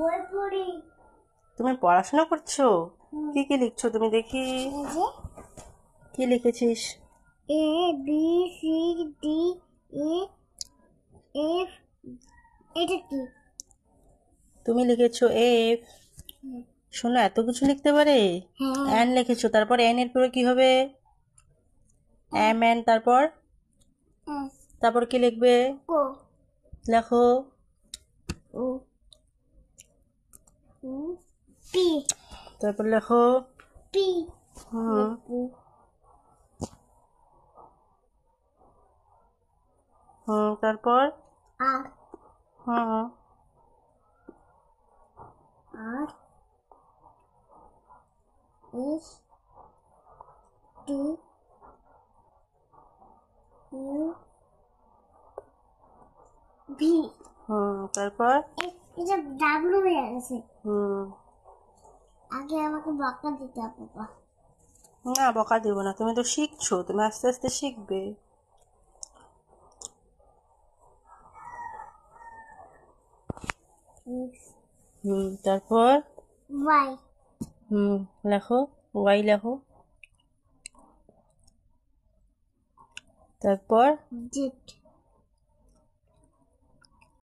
বই পড়ি। তুমি পড়াশোনা করছো? কি কি লিখছো তুমি দেখি? কি লিখেছিস? A B C D E F. এটা কি? তুমি লিখেছো এফ। শোনো, এত কিছু লিখতে পারে? হ্যাঁ। এন লিখেছো, তারপর এন এর পরে কি হবে? এম এন, তারপর তারপর কি লিখবে? কো। লেখো। O P. তারপর লেখো। পি। হুম তারপর আর হুম R S T U V. তারপর এটা ডাব্লু হয়ে গেছে। হুম আগে আমাকে বকা দিতে হবে বাবা। না, বকা দেবো না, তুমি তো শিখছো, তুমি আস্তে আস্তে শিখবে। তারপর ওয়াই। লেখো। ওয়াই লেখো। তারপর জেড।